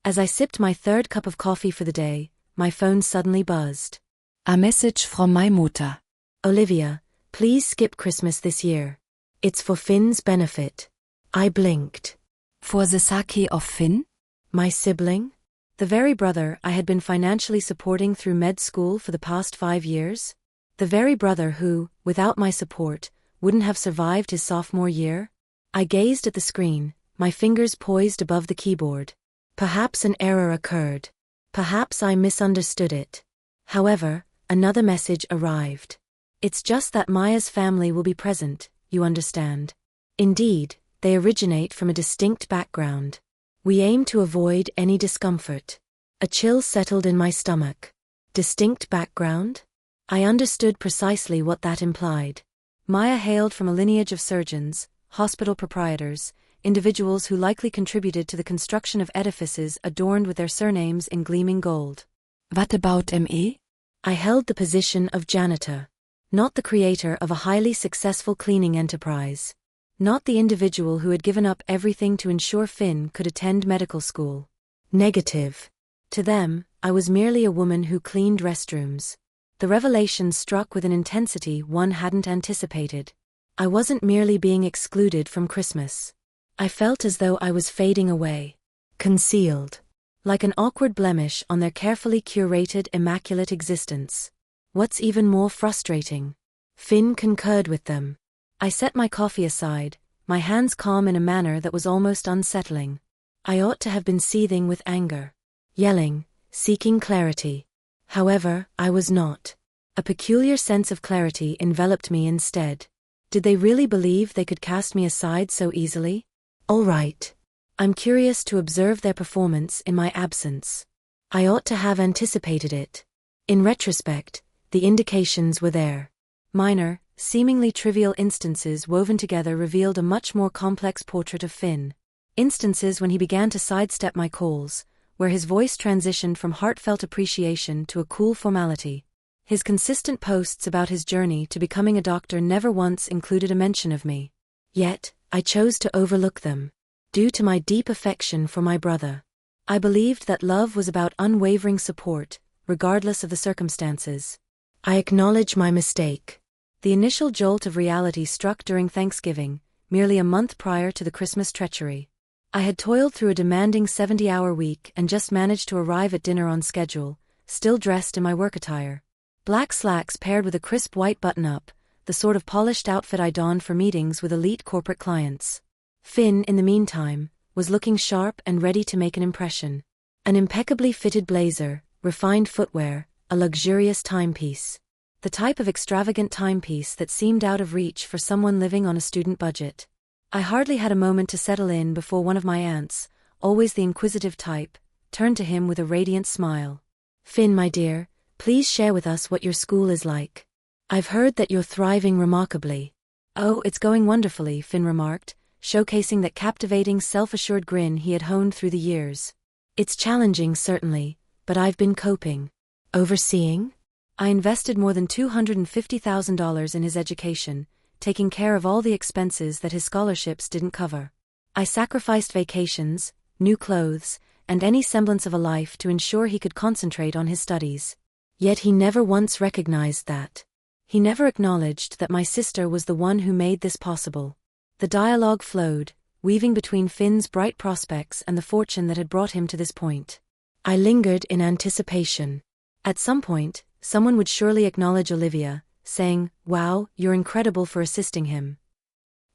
As I sipped my third cup of coffee for the day, my phone suddenly buzzed. A message from my mother. Olivia, please skip Christmas this year. It's for Finn's benefit. I blinked. For the sake of Finn? My sibling? The very brother I had been financially supporting through med school for the past 5 years? The very brother who, without my support, wouldn't have survived his sophomore year? I gazed at the screen, my fingers poised above the keyboard. Perhaps an error occurred. Perhaps I misunderstood it. However, another message arrived. It's just that Maya's family will be present, you understand. Indeed, they originate from a distinct background. We aim to avoid any discomfort. A chill settled in my stomach. Distinct background? I understood precisely what that implied. Maya hailed from a lineage of surgeons, hospital proprietors, individuals who likely contributed to the construction of edifices adorned with their surnames in gleaming gold. What about ME? I held the position of janitor. Not the creator of a highly successful cleaning enterprise. Not the individual who had given up everything to ensure Finn could attend medical school. Negative. To them, I was merely a woman who cleaned restrooms. The revelation struck with an intensity one hadn't anticipated. I wasn't merely being excluded from Christmas. I felt as though I was fading away. Concealed. Like an awkward blemish on their carefully curated, immaculate existence. What's even more frustrating? Finn concurred with them. I set my coffee aside, my hands calm in a manner that was almost unsettling. I ought to have been seething with anger. Yelling, seeking clarity. However, I was not. A peculiar sense of clarity enveloped me instead. Did they really believe they could cast me aside so easily? All right. I'm curious to observe their performance in my absence. I ought to have anticipated it. In retrospect, the indications were there. Minor, seemingly trivial instances woven together revealed a much more complex portrait of Finn. Instances when he began to sidestep my calls, where his voice transitioned from heartfelt appreciation to a cool formality. His consistent posts about his journey to becoming a doctor never once included a mention of me. Yet, I chose to overlook them. Due to my deep affection for my brother. I believed that love was about unwavering support, regardless of the circumstances. I acknowledge my mistake. The initial jolt of reality struck during Thanksgiving, merely a month prior to the Christmas treachery. I had toiled through a demanding 70-hour week and just managed to arrive at dinner on schedule, still dressed in my work attire. Black slacks paired with a crisp white button-up, the sort of polished outfit I donned for meetings with elite corporate clients. Finn, in the meantime, was looking sharp and ready to make an impression. An impeccably fitted blazer, refined footwear, a luxurious timepiece. The type of extravagant timepiece that seemed out of reach for someone living on a student budget. I hardly had a moment to settle in before one of my aunts, always the inquisitive type, turned to him with a radiant smile. Finn, my dear, please share with us what your school is like. I've heard that you're thriving remarkably. Oh, it's going wonderfully, Finn remarked, showcasing that captivating self-assured grin he had honed through the years. It's challenging, certainly, but I've been coping. Overseeing? I invested more than $250,000 in his education, taking care of all the expenses that his scholarships didn't cover. I sacrificed vacations, new clothes, and any semblance of a life to ensure he could concentrate on his studies. Yet he never once recognized that. He never acknowledged that my sister was the one who made this possible. The dialogue flowed, weaving between Finn's bright prospects and the fortune that had brought him to this point. I lingered in anticipation. At some point, someone would surely acknowledge Olivia, saying, "Wow, you're incredible for assisting him."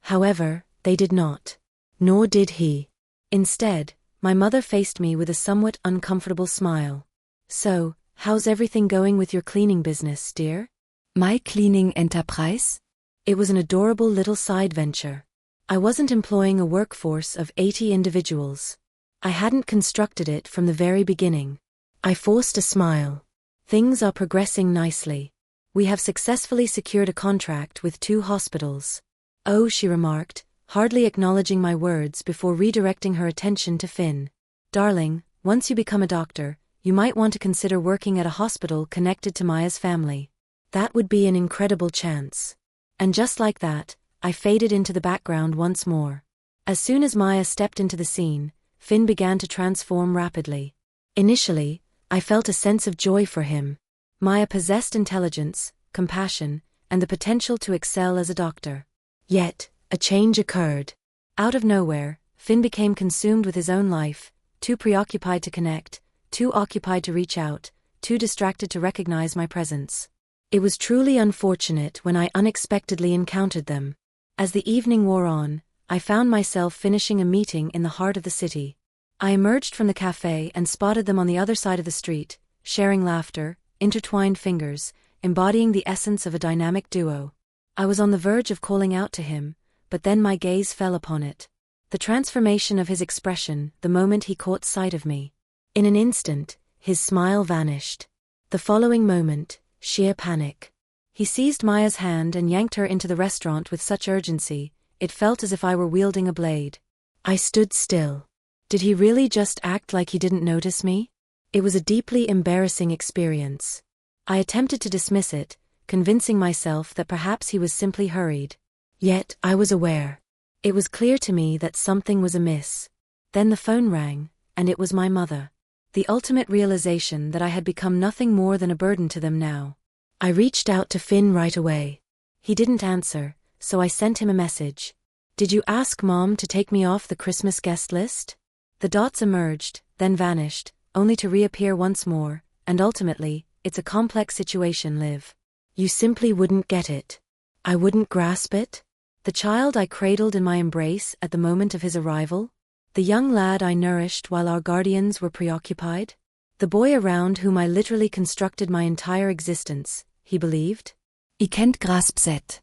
However, they did not. Nor did he. Instead, my mother faced me with a somewhat uncomfortable smile. "So, how's everything going with your cleaning business, dear?" My cleaning enterprise? It was an adorable little side venture. I wasn't employing a workforce of 80 individuals. I hadn't constructed it from the very beginning. I forced a smile. Things are progressing nicely. We have successfully secured a contract with 2 hospitals. Oh, she remarked, hardly acknowledging my words before redirecting her attention to Finn. Darling, once you become a doctor, you might want to consider working at a hospital connected to Maya's family. That would be an incredible chance. And just like that, I faded into the background once more. As soon as Maya stepped into the scene, Finn began to transform rapidly. Initially, I felt a sense of joy for him. Maya possessed intelligence, compassion, and the potential to excel as a doctor. Yet, a change occurred. Out of nowhere, Finn became consumed with his own life, too preoccupied to connect, too occupied to reach out, too distracted to recognize my presence. It was truly unfortunate when I unexpectedly encountered them. As the evening wore on, I found myself finishing a meeting in the heart of the city. I emerged from the cafe and spotted them on the other side of the street, sharing laughter, intertwined fingers, embodying the essence of a dynamic duo. I was on the verge of calling out to him, but then my gaze fell upon it. The transformation of his expression the moment he caught sight of me. In an instant, his smile vanished. The following moment, sheer panic. He seized Maya's hand and yanked her into the restaurant with such urgency, it felt as if I were wielding a blade. I stood still. Did he really just act like he didn't notice me? It was a deeply embarrassing experience. I attempted to dismiss it, convincing myself that perhaps he was simply hurried. Yet, I was aware. It was clear to me that something was amiss. Then the phone rang, and it was my mother. The ultimate realization that I had become nothing more than a burden to them now. I reached out to Finn right away. He didn't answer, so I sent him a message. Did you ask Mom to take me off the Christmas guest list? The dots emerged, then vanished, only to reappear once more, and ultimately, it's a complex situation, Liv. You simply wouldn't get it. I wouldn't grasp it? The child I cradled in my embrace at the moment of his arrival? The young lad I nourished while our guardians were preoccupied? The boy around whom I literally constructed my entire existence, he believed? I can't grasp that.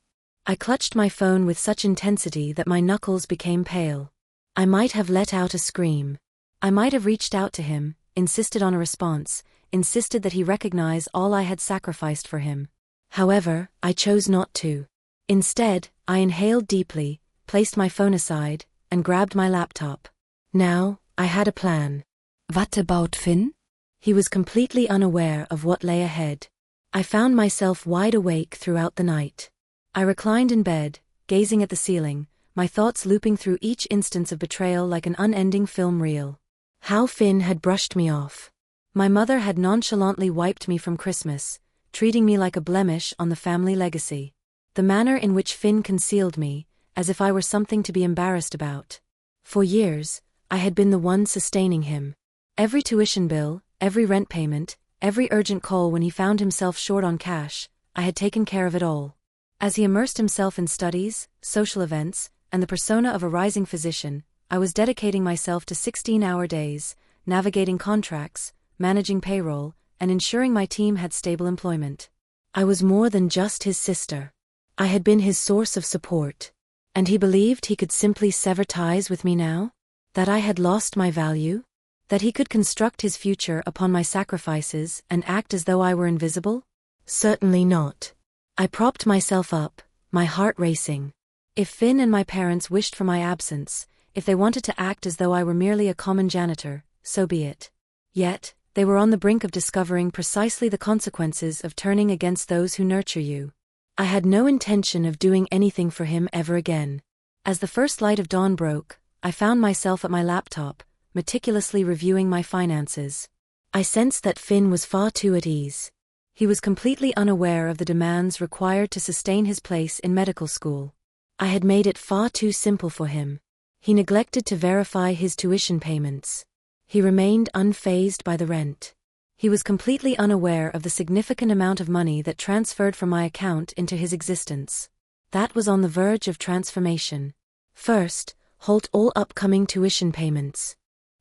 I clutched my phone with such intensity that my knuckles became pale. I might have let out a scream. I might have reached out to him, insisted on a response, insisted that he recognize all I had sacrificed for him. However, I chose not to. Instead, I inhaled deeply, placed my phone aside, and grabbed my laptop. Now, I had a plan. What about Finn? He was completely unaware of what lay ahead. I found myself wide awake throughout the night. I reclined in bed, gazing at the ceiling, my thoughts looping through each instance of betrayal like an unending film reel. How Finn had brushed me off. My mother had nonchalantly wiped me from Christmas, treating me like a blemish on the family legacy. The manner in which Finn concealed me, as if I were something to be embarrassed about. For years, I had been the one sustaining him. Every tuition bill, every rent payment, every urgent call when he found himself short on cash, I had taken care of it all. As he immersed himself in studies, social events, and the persona of a rising physician, I was dedicating myself to 16-hour days, navigating contracts, managing payroll, and ensuring my team had stable employment. I was more than just his sister. I had been his source of support. And he believed he could simply sever ties with me now? That I had lost my value? That he could construct his future upon my sacrifices and act as though I were invisible? Certainly not. I propped myself up, my heart racing. If Finn and my parents wished for my absence, if they wanted to act as though I were merely a common janitor, so be it. Yet, they were on the brink of discovering precisely the consequences of turning against those who nurture you. I had no intention of doing anything for him ever again. As the first light of dawn broke, I found myself at my laptop, meticulously reviewing my finances. I sensed that Finn was far too at ease. He was completely unaware of the demands required to sustain his place in medical school. I had made it far too simple for him. He neglected to verify his tuition payments. He remained unfazed by the rent. He was completely unaware of the significant amount of money that transferred from my account into his existence. That was on the verge of transformation. First, halt all upcoming tuition payments.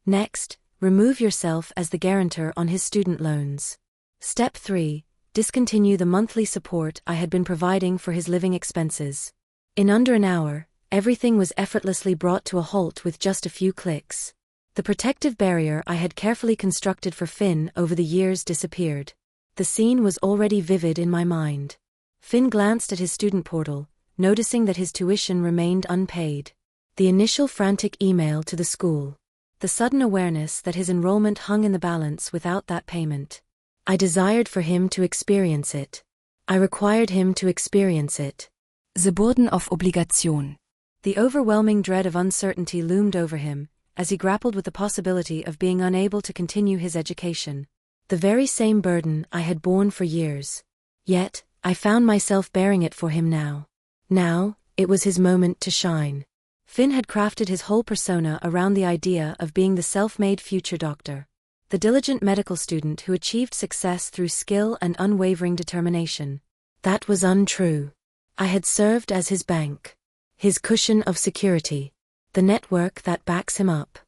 Next, remove yourself as the guarantor on his student loans. Step 3, discontinue the monthly support I had been providing for his living expenses. In under an hour, everything was effortlessly brought to a halt with just a few clicks. The protective barrier I had carefully constructed for Finn over the years disappeared. The scene was already vivid in my mind. Finn glanced at his student portal, noticing that his tuition remained unpaid. The initial frantic email to the school. The sudden awareness that his enrollment hung in the balance without that payment. I desired for him to experience it. I required him to experience it. The burden of obligation. The overwhelming dread of uncertainty loomed over him, as he grappled with the possibility of being unable to continue his education. The very same burden I had borne for years. Yet, I found myself bearing it for him now. Now, it was his moment to shine. Finn had crafted his whole persona around the idea of being the self-made future doctor. The diligent medical student who achieved success through skill and unwavering determination. That was untrue. I had served as his bank. His cushion of security. The network that backs him up.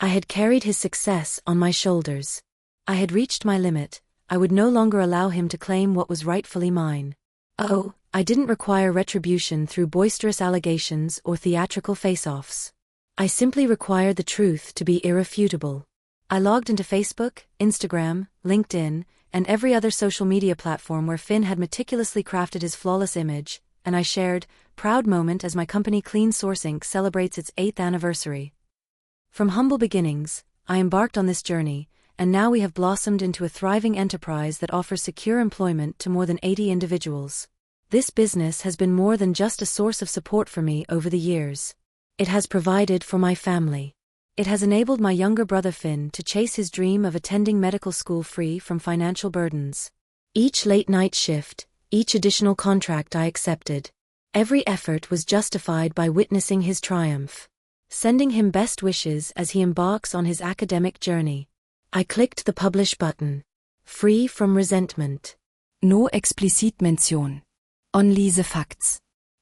I had carried his success on my shoulders. I had reached my limit. I would no longer allow him to claim what was rightfully mine. Oh, I didn't require retribution through boisterous allegations or theatrical face-offs. I simply required the truth to be irrefutable. I logged into Facebook, Instagram, LinkedIn, and every other social media platform where Finn had meticulously crafted his flawless image, and I shared, proud moment as my company Clean Source Inc. celebrates its 8th anniversary. From humble beginnings, I embarked on this journey, and now we have blossomed into a thriving enterprise that offers secure employment to more than 80 individuals. This business has been more than just a source of support for me over the years. It has provided for my family. It has enabled my younger brother Finn to chase his dream of attending medical school free from financial burdens. Each late-night shift, each additional contract I accepted, every effort was justified by witnessing his triumph. Sending him best wishes as he embarks on his academic journey. I clicked the publish button. Free from resentment. No explicit mention. Only the facts.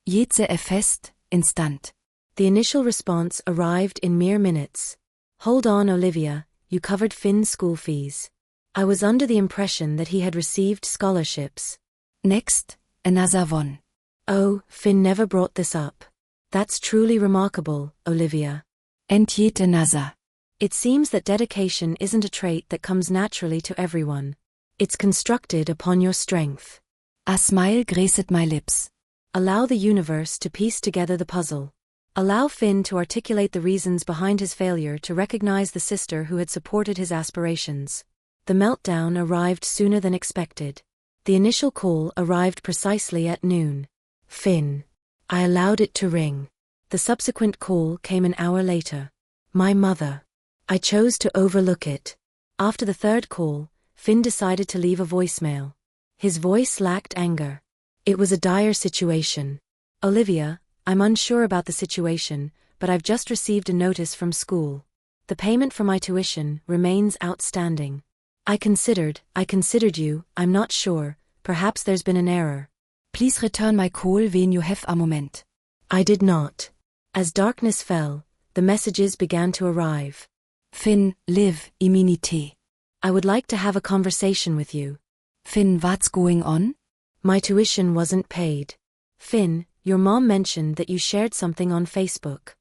Jede fest, instant. The initial response arrived in mere minutes. Hold on, Olivia, you covered Finn's school fees. I was under the impression that he had received scholarships. Next, another one. Oh, Finn never brought this up. That's truly remarkable, Olivia. And yet another. It seems that dedication isn't a trait that comes naturally to everyone. It's constructed upon your strength. A smile graced my lips. Allow the universe to piece together the puzzle. Allow Finn to articulate the reasons behind his failure to recognize the sister who had supported his aspirations. The meltdown arrived sooner than expected. The initial call arrived precisely at noon. Finn. I allowed it to ring. The subsequent call came an hour later. My mother. I chose to overlook it. After the third call, Finn decided to leave a voicemail. His voice lacked anger. It was a dire situation. Olivia, I'm unsure about the situation, but I've just received a notice from school. The payment for my tuition remains outstanding. I considered you, I'm not sure, perhaps there's been an error. Please return my call when you have a moment. I did not. As darkness fell, the messages began to arrive. Finn, live, immunity. I would like to have a conversation with you. Finn, what's going on? My tuition wasn't paid. Finn, your mom mentioned that you shared something on Facebook.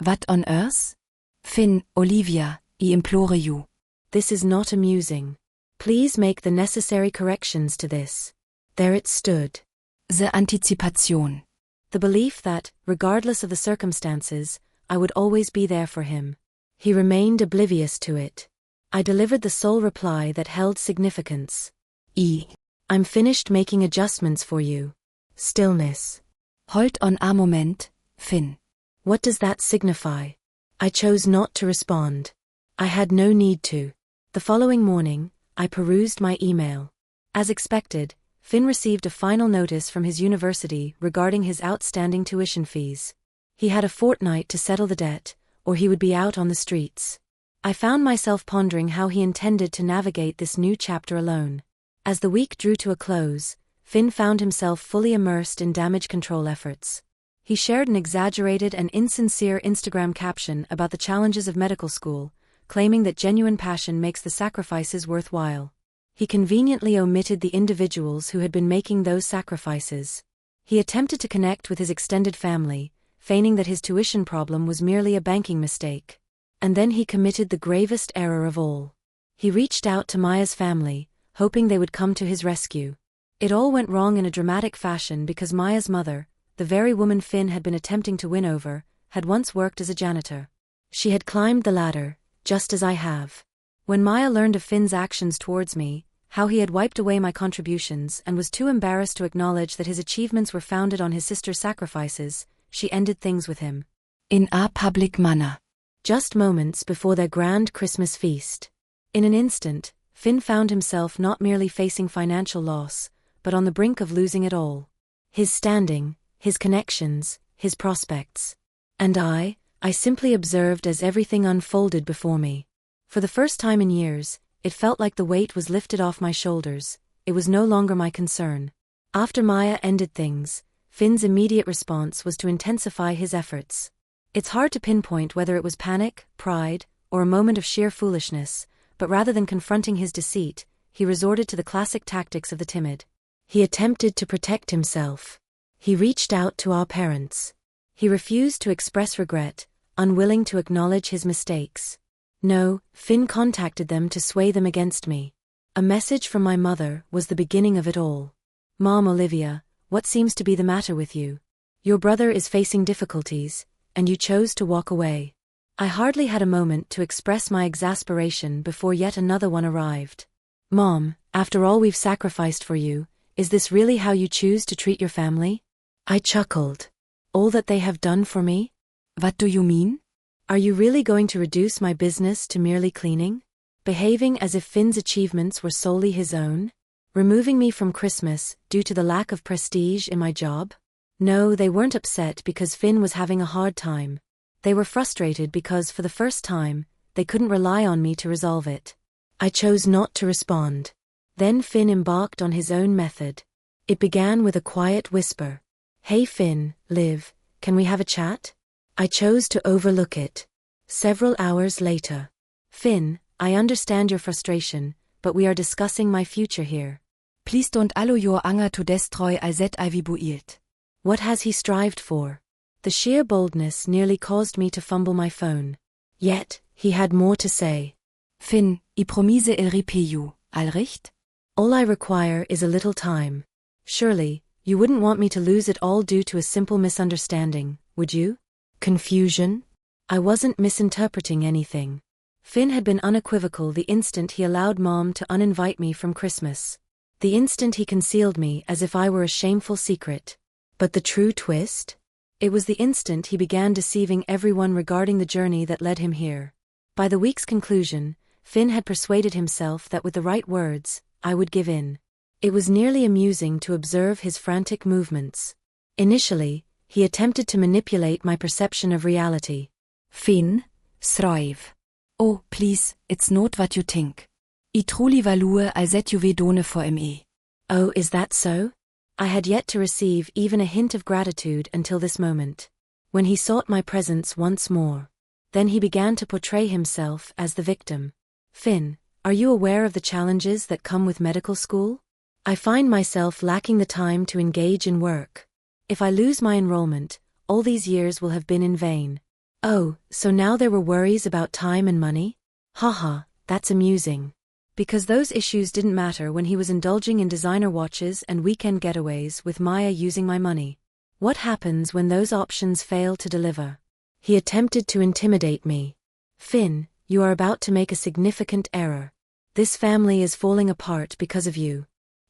What on earth? Finn, Olivia, I implore you. This is not amusing. Please make the necessary corrections to this. There it stood. The anticipation. The belief that, regardless of the circumstances, I would always be there for him. He remained oblivious to it. I delivered the sole reply that held significance. I'm finished making adjustments for you. Stillness. Hold on a moment, Finn. What does that signify? I chose not to respond. I had no need to. The following morning, I perused my email. As expected, Finn received a final notice from his university regarding his outstanding tuition fees. He had a fortnight to settle the debt, or he would be out on the streets. I found myself pondering how he intended to navigate this new chapter alone. As the week drew to a close, Finn found himself fully immersed in damage control efforts. He shared an exaggerated and insincere Instagram caption about the challenges of medical school, claiming that genuine passion makes the sacrifices worthwhile. He conveniently omitted the individuals who had been making those sacrifices. He attempted to connect with his extended family, feigning that his tuition problem was merely a banking mistake. And then he committed the gravest error of all. He reached out to Maya's family, hoping they would come to his rescue. It all went wrong in a dramatic fashion because Maya's mother, the very woman Finn had been attempting to win over, had once worked as a janitor. She had climbed the ladder, just as I have. When Maya learned of Finn's actions towards me, how he had wiped away my contributions and was too embarrassed to acknowledge that his achievements were founded on his sister's sacrifices, she ended things with him. In a public manner. just moments before their grand Christmas feast. In an instant, Finn found himself not merely facing financial loss, but on the brink of losing it all. His standing, his connections, his prospects. And I simply observed as everything unfolded before me. For the first time in years, it felt like the weight was lifted off my shoulders. It was no longer my concern. After Maya ended things, Finn's immediate response was to intensify his efforts. It's hard to pinpoint whether it was panic, pride, or a moment of sheer foolishness, but rather than confronting his deceit, he resorted to the classic tactics of the timid. He attempted to protect himself. He reached out to our parents. He refused to express regret, unwilling to acknowledge his mistakes. No, Finn contacted them to sway them against me. A message from my mother was the beginning of it all. "Mom, Olivia, what seems to be the matter with you? Your brother is facing difficulties, and you chose to walk away." I hardly had a moment to express my exasperation before yet another one arrived. "Mom, after all we've sacrificed for you, is this really how you choose to treat your family?" I chuckled. "All that they have done for me? What do you mean? Are you really going to reduce my business to merely cleaning? Behaving as if Finn's achievements were solely his own? Removing me from Christmas due to the lack of prestige in my job?" No, they weren't upset because Finn was having a hard time. They were frustrated because, for the first time, they couldn't rely on me to resolve it. I chose not to respond. Then Finn embarked on his own method. It began with a quiet whisper. "Hey Finn, Liv, can we have a chat?" I chose to overlook it. Several hours later. "Finn, I understand your frustration, but we are discussing my future here." Please don't allow your anger to destroy all that I've built. What has he strived for? The sheer boldness nearly caused me to fumble my phone. Yet, he had more to say. "Finn, I promise I'll repay you, all right? All I require is a little time. Surely, you wouldn't want me to lose it all due to a simple misunderstanding, would you?" Confusion? I wasn't misinterpreting anything. Finn had been unequivocal the instant he allowed Mom to uninvite me from Christmas. The instant he concealed me as if I were a shameful secret. But the true twist? It was the instant he began deceiving everyone regarding the journey that led him here. By the week's conclusion, Finn had persuaded himself that with the right words, I would give in. It was nearly amusing to observe his frantic movements. Initially, he attempted to manipulate my perception of reality. "Finn, thrive. Oh, please, it's not what you think. I truly value all that you've done for me." Oh, is that so? I had yet to receive even a hint of gratitude until this moment. When he sought my presence once more. Then he began to portray himself as the victim. "Finn, are you aware of the challenges that come with medical school? I find myself lacking the time to engage in work. If I lose my enrollment, all these years will have been in vain." Oh, so now there were worries about time and money? Haha, that's amusing. Because those issues didn't matter when he was indulging in designer watches and weekend getaways with Maya using my money. What happens when those options fail to deliver? He attempted to intimidate me. "Finn, you are about to make a significant error. This family is falling apart because of you."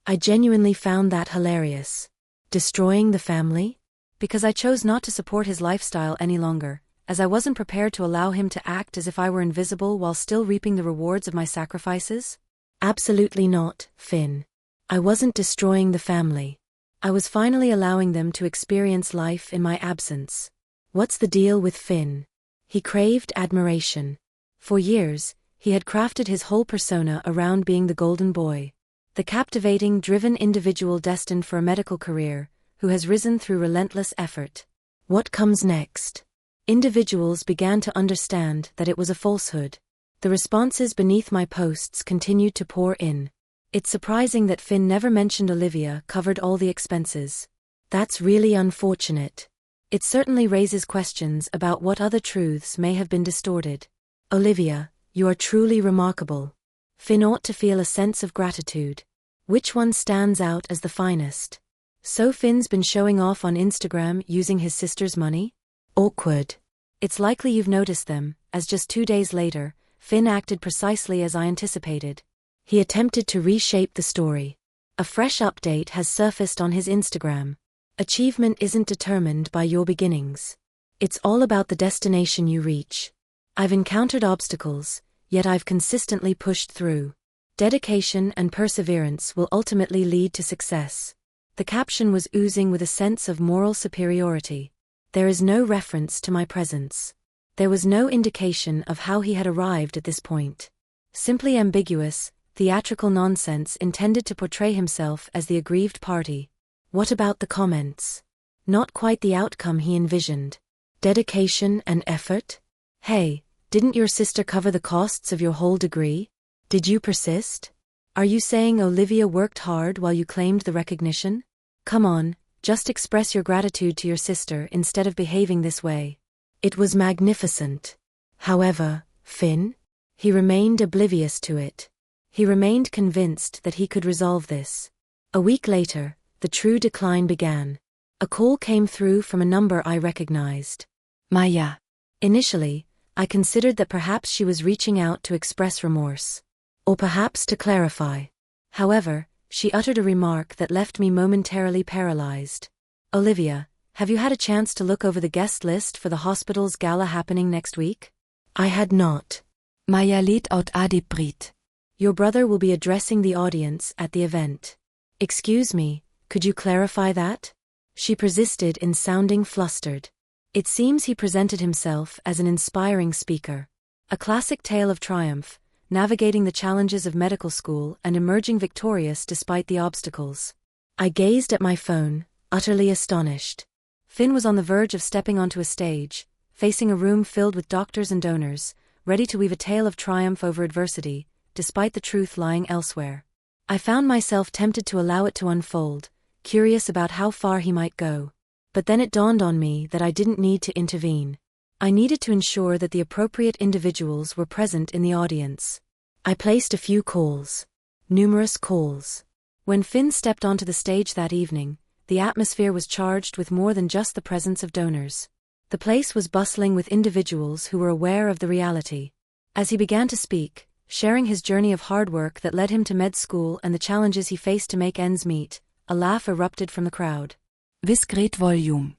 I genuinely found that hilarious. Destroying the family? Because I chose not to support his lifestyle any longer, as I wasn't prepared to allow him to act as if I were invisible while still reaping the rewards of my sacrifices? Absolutely not, Finn. I wasn't destroying the family. I was finally allowing them to experience life in my absence. What's the deal with Finn? He craved admiration. For years, he had crafted his whole persona around being the golden boy. The captivating, driven individual destined for a medical career, who has risen through relentless effort. What comes next? Individuals began to understand that it was a falsehood. The responses beneath my posts continued to pour in. It's surprising that Finn never mentioned Olivia covered all the expenses. That's really unfortunate. It certainly raises questions about what other truths may have been distorted. Olivia, you are truly remarkable. Finn ought to feel a sense of gratitude. Which one stands out as the finest? So Finn's been showing off on Instagram using his sister's money? Awkward. It's likely you've noticed them, as just 2 days later, Finn acted precisely as I anticipated. He attempted to reshape the story. A fresh update has surfaced on his Instagram. Achievement isn't determined by your beginnings. It's all about the destination you reach. I've encountered obstacles, yet I've consistently pushed through. Dedication and perseverance will ultimately lead to success. The caption was oozing with a sense of moral superiority. There is no reference to my presence. There was no indication of how he had arrived at this point. Simply ambiguous, theatrical nonsense intended to portray himself as the aggrieved party. What about the comments? Not quite the outcome he envisioned. Dedication and effort? Hey, didn't your sister cover the costs of your whole degree? Did you persist? Are you saying Olivia worked hard while you claimed the recognition? Come on, just express your gratitude to your sister instead of behaving this way. It was magnificent. However, Finn? He remained oblivious to it. He remained convinced that he could resolve this. A week later, the true decline began. A call came through from a number I recognized. Maya. Initially, I considered that perhaps she was reaching out to express remorse. Or perhaps to clarify. However, she uttered a remark that left me momentarily paralyzed. Olivia, have you had a chance to look over the guest list for the hospital's gala happening next week? I had not. Maya lädt out Adebrit. Your brother will be addressing the audience at the event. Excuse me, could you clarify that? She persisted in sounding flustered. It seems he presented himself as an inspiring speaker. A classic tale of triumph, navigating the challenges of medical school and emerging victorious despite the obstacles. I gazed at my phone, utterly astonished. Finn was on the verge of stepping onto a stage, facing a room filled with doctors and donors, ready to weave a tale of triumph over adversity, despite the truth lying elsewhere. I found myself tempted to allow it to unfold, curious about how far he might go. But then it dawned on me that I didn't need to intervene. I needed to ensure that the appropriate individuals were present in the audience. I placed a few calls. Numerous calls. When Finn stepped onto the stage that evening, the atmosphere was charged with more than just the presence of donors. The place was bustling with individuals who were aware of the reality. As he began to speak, sharing his journey of hard work that led him to med school and the challenges he faced to make ends meet, a laugh erupted from the crowd. With great volume.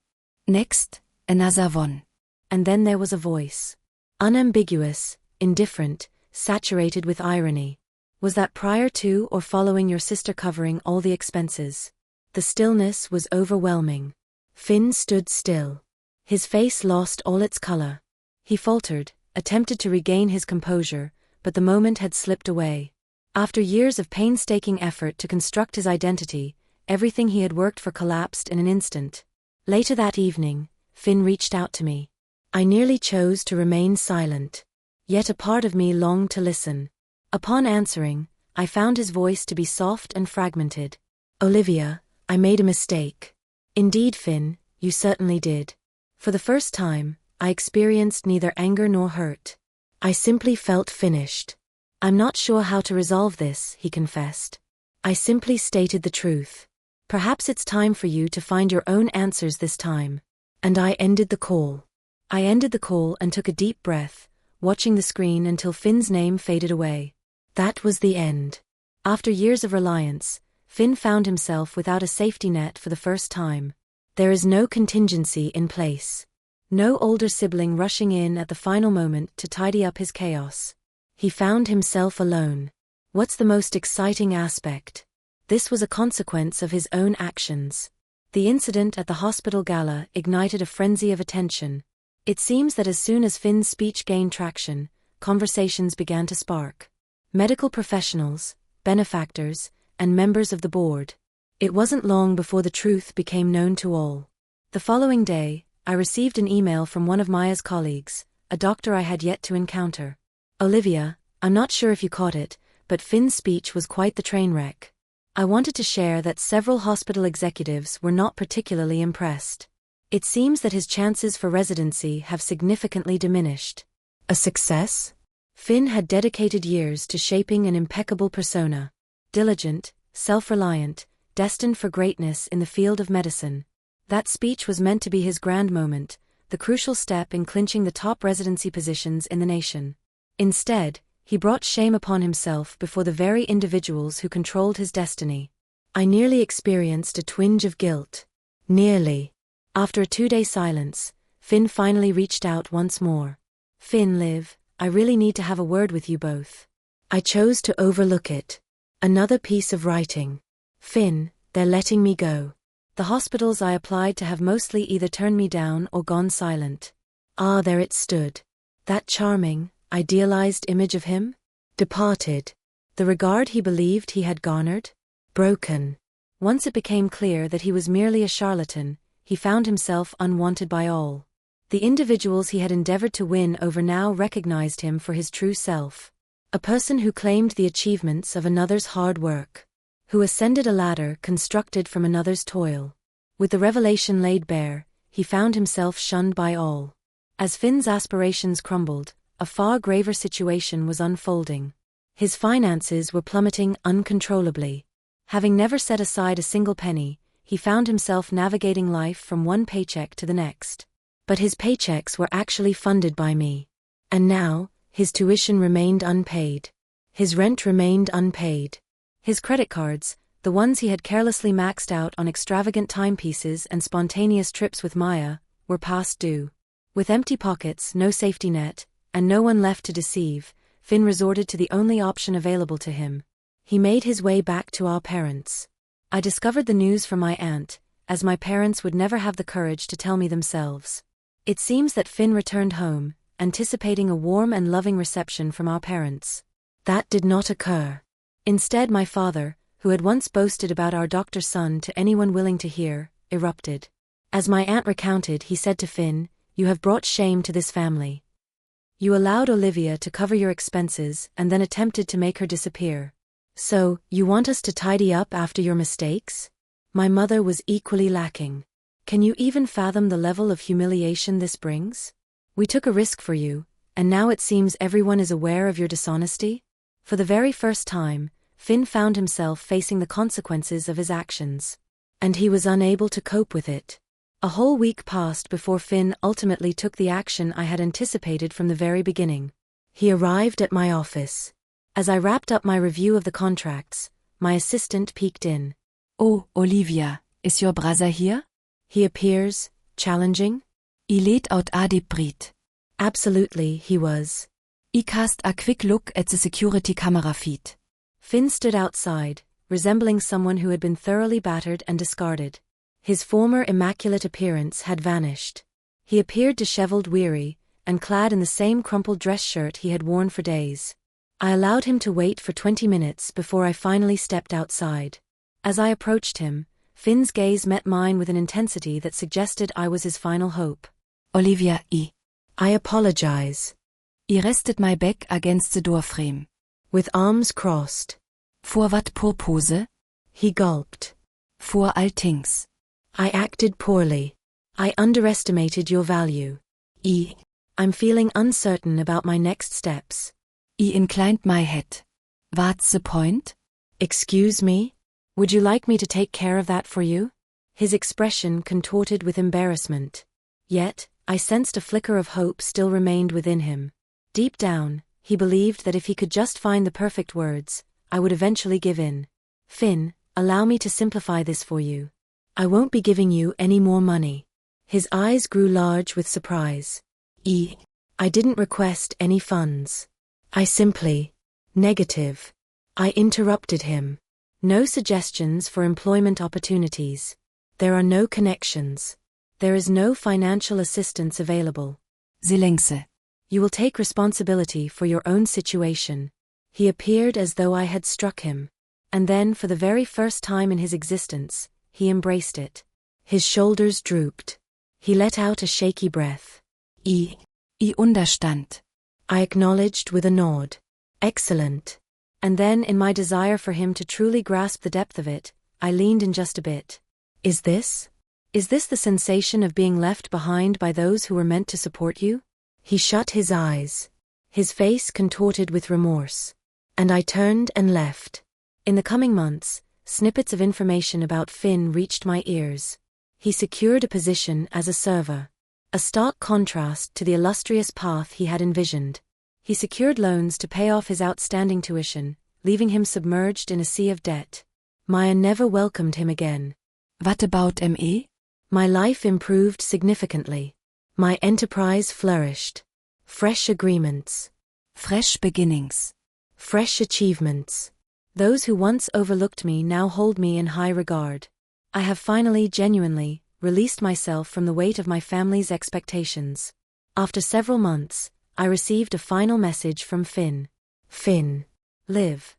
Next, another one. And then there was a voice. Unambiguous, indifferent, saturated with irony. Was that prior to or following your sister covering all the expenses? The stillness was overwhelming. Finn stood still. His face lost all its color. He faltered, attempted to regain his composure, but the moment had slipped away. After years of painstaking effort to construct his identity, everything he had worked for collapsed in an instant. Later that evening, Finn reached out to me. I nearly chose to remain silent. Yet a part of me longed to listen. Upon answering, I found his voice to be soft and fragmented. Olivia, I made a mistake. Indeed, Finn, you certainly did. For the first time, I experienced neither anger nor hurt. I simply felt finished. I'm not sure how to resolve this, he confessed. I simply stated the truth. Perhaps it's time for you to find your own answers this time. And I ended the call. I ended the call and took a deep breath, watching the screen until Finn's name faded away. That was the end. After years of reliance, Finn found himself without a safety net for the first time. There is no contingency in place. No older sibling rushing in at the final moment to tidy up his chaos. He found himself alone. What's the most exciting aspect? This was a consequence of his own actions. The incident at the hospital gala ignited a frenzy of attention. It seems that as soon as Finn's speech gained traction, conversations began to spark. Medical professionals, benefactors, and members of the board. It wasn't long before the truth became known to all. The following day, I received an email from one of Maya's colleagues, a doctor I had yet to encounter. Olivia, I'm not sure if you caught it, but Finn's speech was quite the train wreck. I wanted to share that several hospital executives were not particularly impressed. It seems that his chances for residency have significantly diminished. A success? Finn had dedicated years to shaping an impeccable persona. Diligent, self-reliant, destined for greatness in the field of medicine. That speech was meant to be his grand moment, the crucial step in clinching the top residency positions in the nation. Instead, he brought shame upon himself before the very individuals who controlled his destiny. I nearly experienced a twinge of guilt. Nearly. After a 2-day silence, Finn finally reached out once more. Finn, Liv, I really need to have a word with you both. I chose to overlook it. Another piece of writing. Finn, they're letting me go. The hospitals I applied to have mostly either turned me down or gone silent. Ah, there it stood. That charming, idealized image of him? Departed. The regard he believed he had garnered? Broken. Once it became clear that he was merely a charlatan, he found himself unwanted by all. The individuals he had endeavored to win over now recognized him for his true self. A person who claimed the achievements of another's hard work. Who ascended a ladder constructed from another's toil. With the revelation laid bare, he found himself shunned by all. As Finn's aspirations crumbled, a far graver situation was unfolding. His finances were plummeting uncontrollably. Having never set aside a single penny, he found himself navigating life from one paycheck to the next. But his paychecks were actually funded by me. And now, his tuition remained unpaid. His rent remained unpaid. His credit cards, the ones he had carelessly maxed out on extravagant timepieces and spontaneous trips with Maya, were past due. With empty pockets, no safety net, and no one left to deceive, Finn resorted to the only option available to him. He made his way back to our parents. I discovered the news from my aunt, as my parents would never have the courage to tell me themselves. It seems that Finn returned home, anticipating a warm and loving reception from our parents. That did not occur. Instead, my father, who had once boasted about our doctor's son to anyone willing to hear, erupted. As my aunt recounted, he said to Finn, "You have brought shame to this family. You allowed Olivia to cover your expenses and then attempted to make her disappear. So, you want us to tidy up after your mistakes?" My mother was equally lacking. "Can you even fathom the level of humiliation this brings? We took a risk for you, and now it seems everyone is aware of your dishonesty?" For the very first time, Finn found himself facing the consequences of his actions. And he was unable to cope with it. A whole week passed before Finn ultimately took the action I had anticipated from the very beginning. He arrived at my office. As I wrapped up my review of the contracts, my assistant peeked in. Oh, Olivia, is your brother here? He appears challenging. I let out a debris. Absolutely, he was. I cast a quick look at the security camera feed. Finn stood outside, resembling someone who had been thoroughly battered and discarded. His former immaculate appearance had vanished. He appeared disheveled, weary, and clad in the same crumpled dress shirt he had worn for days. I allowed him to wait for 20 minutes before I finally stepped outside. As I approached him, Finn's gaze met mine with an intensity that suggested I was his final hope. Olivia, I apologize. I rested my back against the doorframe. With arms crossed. For what purpose? He gulped. For all things. I acted poorly. I underestimated your value. I'm feeling uncertain about my next steps. I inclined my head. What's the point? Excuse me? Would you like me to take care of that for you? His expression contorted with embarrassment. Yet, I sensed a flicker of hope still remained within him. Deep down, he believed that if he could just find the perfect words, I would eventually give in. Finn, allow me to simplify this for you. I won't be giving you any more money. His eyes grew large with surprise. I didn't request any funds. I simply... Negative. I interrupted him. No suggestions for employment opportunities. There are no connections. There is no financial assistance available. Silence. You will take responsibility for your own situation. He appeared as though I had struck him. And then, for the very first time in his existence, he embraced it. His shoulders drooped. He let out a shaky breath. I understand. I acknowledged with a nod. Excellent. And then, in my desire for him to truly grasp the depth of it, I leaned in just a bit. Is this the sensation of being left behind by those who were meant to support you? He shut his eyes. His face contorted with remorse. And I turned and left. In the coming months, snippets of information about Finn reached my ears. He secured a position as a server. A stark contrast to the illustrious path he had envisioned. He secured loans to pay off his outstanding tuition, leaving him submerged in a sea of debt. Maya never welcomed him again. What about me? My life improved significantly. My enterprise flourished. fresh agreements, fresh beginnings, fresh achievements. Those who once overlooked me now hold me in high regard. I have finally genuinely released myself from the weight of my family's expectations. After several months, I received a final message from Finn. Finn. Liv.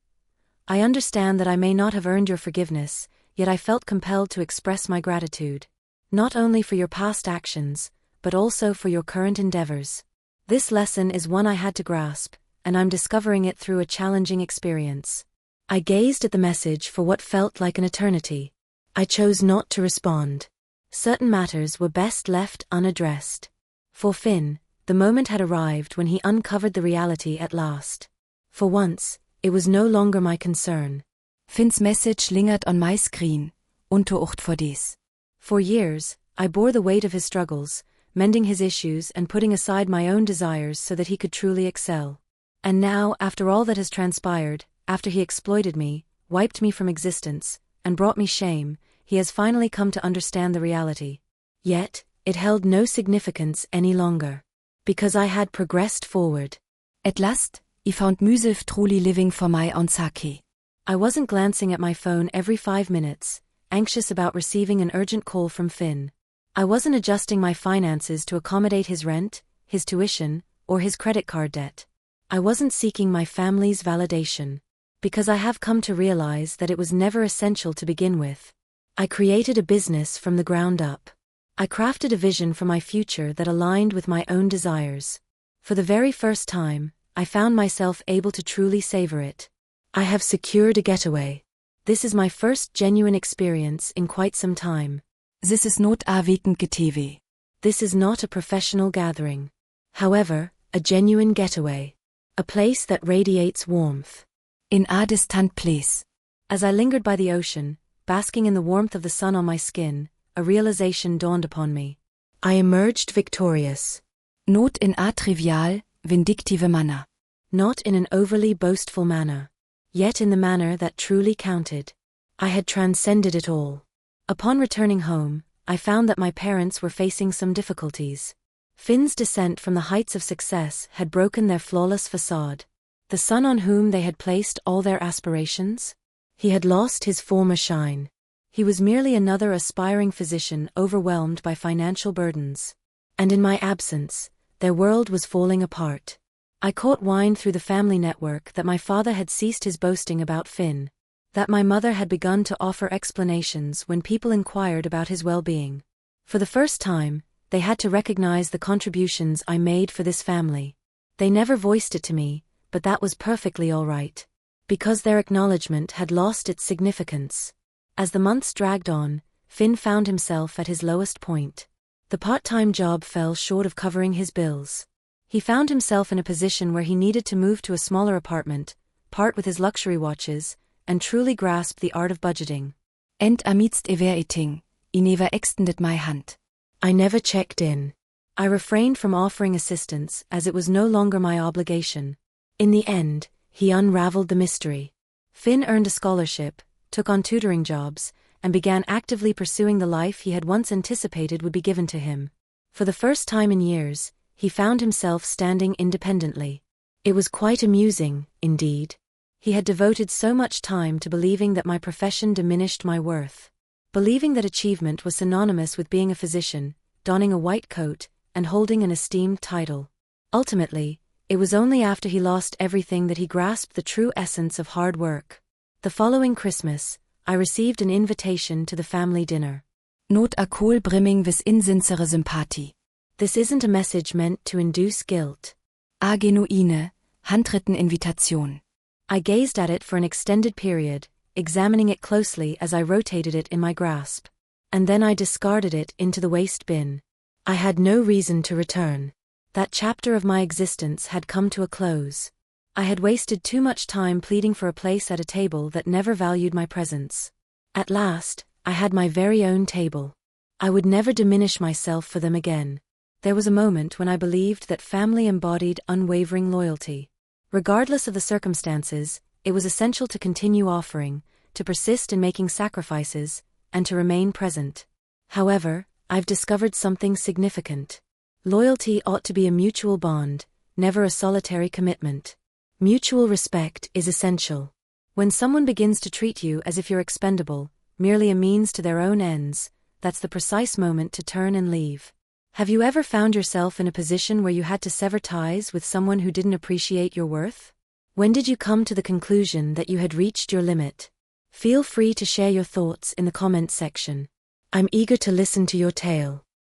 I understand that I may not have earned your forgiveness, yet I felt compelled to express my gratitude. Not only for your past actions, but also for your current endeavors. This lesson is one I had to grasp, and I'm discovering it through a challenging experience. I gazed at the message for what felt like an eternity. I chose not to respond. Certain matters were best left unaddressed. For Finn, the moment had arrived when he uncovered the reality at last. For once, it was no longer my concern. Finn's message lingered on my screen, ontocht for this. For years, I bore the weight of his struggles, mending his issues and putting aside my own desires so that he could truly excel. And now, after all that has transpired, after he exploited me, wiped me from existence, and brought me shame, he has finally come to understand the reality. Yet, it held no significance any longer. Because I had progressed forward. At last, I found myself truly living for my own sake. I wasn't glancing at my phone every 5 minutes, anxious about receiving an urgent call from Finn. I wasn't adjusting my finances to accommodate his rent, his tuition, or his credit card debt. I wasn't seeking my family's validation. Because I have come to realize that it was never essential to begin with. I created a business from the ground up. I crafted a vision for my future that aligned with my own desires. For the very first time, I found myself able to truly savor it. I have secured a getaway. This is my first genuine experience in quite some time. This is not a weekend getaway. This is not a professional gathering. However, a genuine getaway. A place that radiates warmth. In a distant place. As I lingered by the ocean, basking in the warmth of the sun on my skin, a realization dawned upon me. I emerged victorious. Not in a trivial, vindictive manner. Not in an overly boastful manner. Yet in the manner that truly counted. I had transcended it all. Upon returning home, I found that my parents were facing some difficulties. Finn's descent from the heights of success had broken their flawless facade. The son on whom they had placed all their aspirations? He had lost his former shine. He was merely another aspiring physician overwhelmed by financial burdens. And in my absence, their world was falling apart. I caught wind through the family network that my father had ceased his boasting about Finn. That my mother had begun to offer explanations when people inquired about his well-being. For the first time, they had to recognize the contributions I made for this family. They never voiced it to me, but that was perfectly all right. Because their acknowledgement had lost its significance. As the months dragged on, Finn found himself at his lowest point. The part-time job fell short of covering his bills. He found himself in a position where he needed to move to a smaller apartment, part with his luxury watches, and truly grasp the art of budgeting. And amidst everything, I never extended my hand. I never checked in. I refrained from offering assistance as it was no longer my obligation. In the end, he unraveled the mystery. Finn earned a scholarship, took on tutoring jobs, and began actively pursuing the life he had once anticipated would be given to him. For the first time in years, he found himself standing independently. It was quite amusing, indeed. He had devoted so much time to believing that my profession diminished my worth. Believing that achievement was synonymous with being a physician, donning a white coat, and holding an esteemed title. Ultimately, it was only after he lost everything that he grasped the true essence of hard work. The following Christmas, I received an invitation to the family dinner. Not a cool brimming with insincere sympathie. This isn't a message meant to induce guilt. A genuine, handwritten Invitation. I gazed at it for an extended period, examining it closely as I rotated it in my grasp. And then I discarded it into the waste bin. I had no reason to return. That chapter of my existence had come to a close. I had wasted too much time pleading for a place at a table that never valued my presence. At last, I had my very own table. I would never diminish myself for them again. There was a moment when I believed that family embodied unwavering loyalty. Regardless of the circumstances, it was essential to continue offering, to persist in making sacrifices, and to remain present. However, I've discovered something significant. Loyalty ought to be a mutual bond, never a solitary commitment. Mutual respect is essential. When someone begins to treat you as if you're expendable, merely a means to their own ends, that's the precise moment to turn and leave. Have you ever found yourself in a position where you had to sever ties with someone who didn't appreciate your worth? When did you come to the conclusion that you had reached your limit? Feel free to share your thoughts in the comments section. I'm eager to listen to your tale.